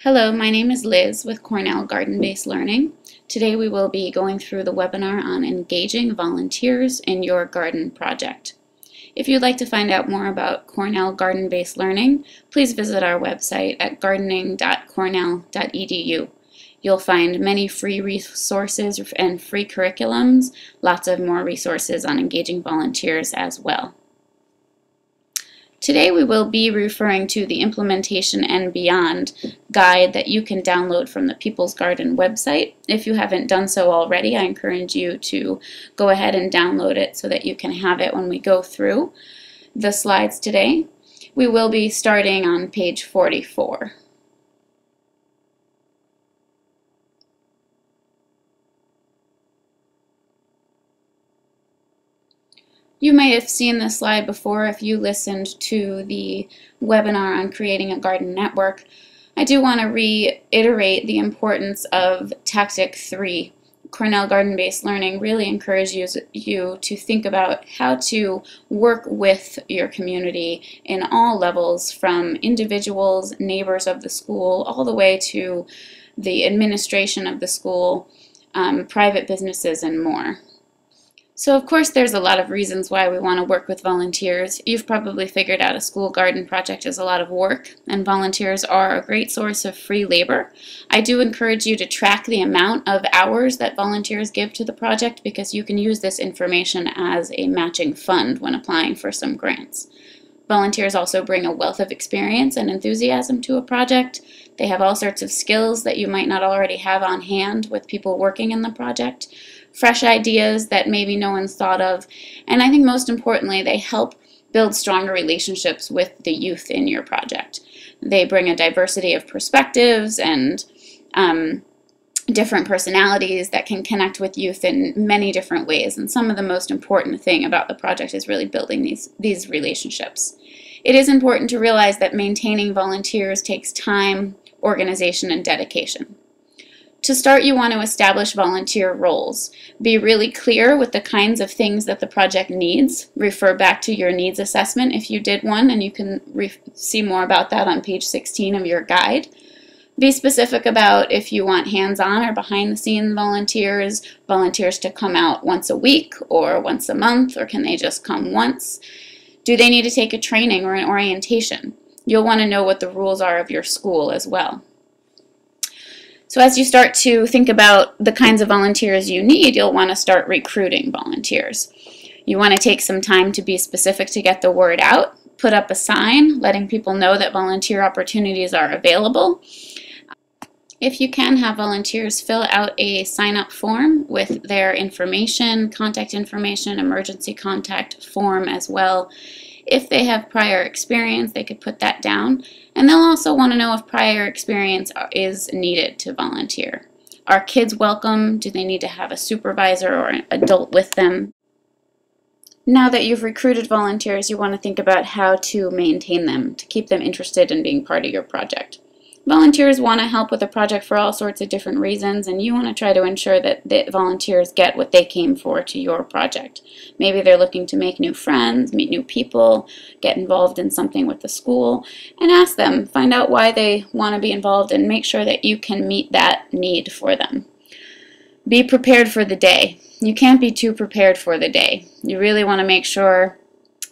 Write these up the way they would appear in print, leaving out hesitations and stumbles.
Hello, my name is Liz with Cornell Garden-Based Learning. Today we will be going through the webinar on engaging volunteers in your garden project. If you'd like to find out more about Cornell Garden-Based Learning, please visit our website at gardening.cornell.edu. You'll find many free resources and free curriculums, lots of more resources on engaging volunteers as well. Today we will be referring to the Implementation and Beyond guide that you can download from the People's Garden website. If you haven't done so already, I encourage you to go ahead and download it so that you can have it when we go through the slides today. We will be starting on page 44. You may have seen this slide before if you listened to the webinar on creating a garden network. I do want to reiterate the importance of Tactic 3. Cornell Garden-Based Learning really encourages you to think about how to work with your community in all levels, from individuals, neighbors of the school, all the way to the administration of the school, private businesses, and more. So of course there's a lot of reasons why we want to work with volunteers. You've probably figured out a school garden project is a lot of work, and volunteers are a great source of free labor. I do encourage you to track the amount of hours that volunteers give to the project, because you can use this information as a matching fund when applying for some grants. Volunteers also bring a wealth of experience and enthusiasm to a project. They have all sorts of skills that you might not already have on hand with people working in the project. Fresh ideas that maybe no one's thought of, and I think most importantly, they help build stronger relationships with the youth in your project. They bring a diversity of perspectives and different personalities that can connect with youth in many different ways, and some of the most important thing about the project is really building these relationships. It is important to realize that maintaining volunteers takes time, organization, and dedication. To start, you want to establish volunteer roles. Be really clear with the kinds of things that the project needs. Refer back to your needs assessment if you did one, and you can see more about that on page 16 of your guide. Be specific about if you want hands-on or behind-the-scenes volunteers to come out once a week or once a month, or can they just come once? Do they need to take a training or an orientation? You'll want to know what the rules are of your school as well. So as you start to think about the kinds of volunteers you need, you'll want to start recruiting volunteers. You want to take some time to be specific to get the word out. Put up a sign letting people know that volunteer opportunities are available. If you can, have volunteers fill out a sign-up form with their information, contact information, emergency contact form as well. If they have prior experience, they could put that down. And they'll also want to know if prior experience is needed to volunteer. Are kids welcome? Do they need to have a supervisor or an adult with them? Now that you've recruited volunteers, you want to think about how to maintain them, to keep them interested in being part of your project. Volunteers want to help with a project for all sorts of different reasons, and you want to try to ensure that the volunteers get what they came for to your project. Maybe they're looking to make new friends, meet new people, get involved in something with the school, and ask them, find out why they want to be involved, and make sure that you can meet that need for them. Be prepared for the day. You can't be too prepared for the day. You really want to make sure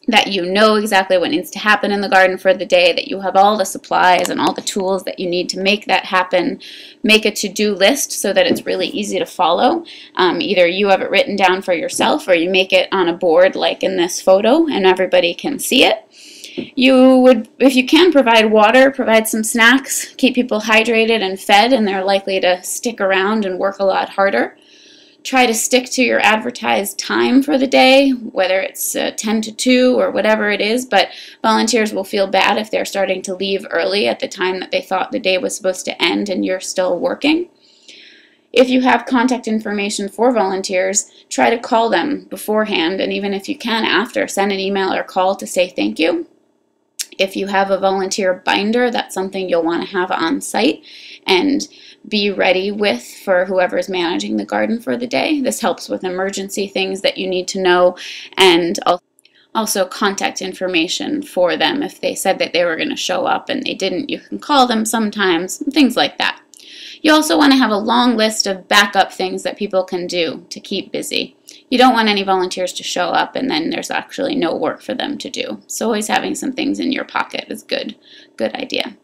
that you know exactly what needs to happen in the garden for the day, that you have all the supplies and all the tools that you need to make that happen. Make a to-do list so that it's really easy to follow. Either you have it written down for yourself, or you make it on a board like in this photo and everybody can see it. You would, if you can, provide water, provide some snacks, keep people hydrated and fed, and they're likely to stick around and work a lot harder. Try to stick to your advertised time for the day, whether it's 10 to 2 or whatever it is, but volunteers will feel bad if they're starting to leave early at the time that they thought the day was supposed to end and you're still working. If you have contact information for volunteers, try to call them beforehand, and even if you can after, send an email or call to say thank you. If you have a volunteer binder, that's something you'll want to have on site and be ready with for whoever's managing the garden for the day. This helps with emergency things that you need to know, and Also, contact information for them. If they said that they were going to show up and they didn't, you can call them sometimes, things like that. You also want to have a long list of backup things that people can do to keep busy. You don't want any volunteers to show up and then there's actually no work for them to do. So always having some things in your pocket is good idea.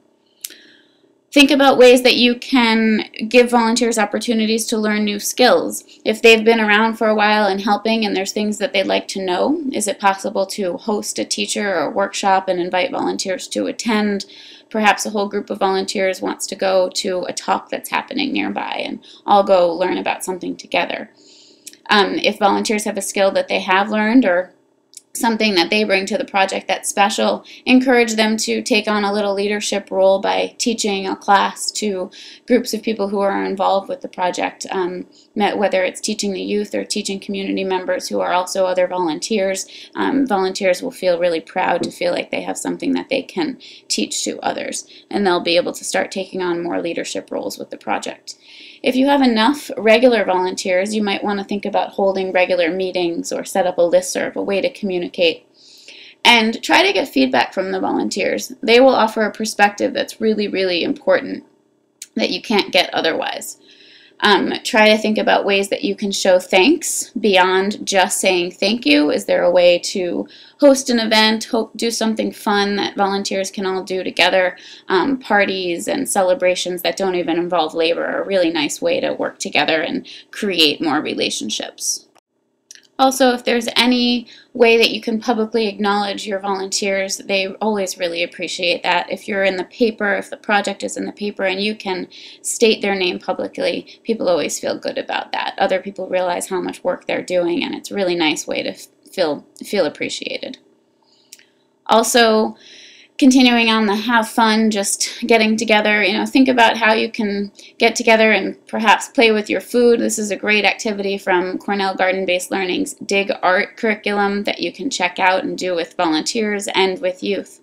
Think about ways that you can give volunteers opportunities to learn new skills. If they've been around for a while and helping and there's things that they'd like to know, is it possible to host a teacher or a workshop and invite volunteers to attend? Perhaps a whole group of volunteers wants to go to a talk that's happening nearby and all go learn about something together. If volunteers have a skill that they have learned or something that they bring to the project that's special, encourage them to take on a little leadership role by teaching a class to groups of people who are involved with the project, whether it's teaching the youth or teaching community members who are also other volunteers. Volunteers will feel really proud to feel like they have something that they can teach to others, and they'll be able to start taking on more leadership roles with the project. If you have enough regular volunteers, you might want to think about holding regular meetings or set up a listserv, a way to communicate. And try to get feedback from the volunteers. They will offer a perspective that's really, really important that you can't get otherwise. Try to think about ways that you can show thanks beyond just saying thank you. Is there a way to host an event, do something fun that volunteers can all do together? Parties and celebrations that don't even involve labor are a really nice way to work together and create more relationships. Also, if there's any way that you can publicly acknowledge your volunteers, they always really appreciate that. If you're in the paper, if the project is in the paper and you can state their name publicly, people always feel good about that. Other people realize how much work they're doing, and it's a really nice way to feel appreciated. Also, continuing on the have fun, just getting together, think about how you can get together and perhaps play with your food. This is a great activity from Cornell Garden-Based Learning's Dig Art curriculum that you can check out and do with volunteers and with youth.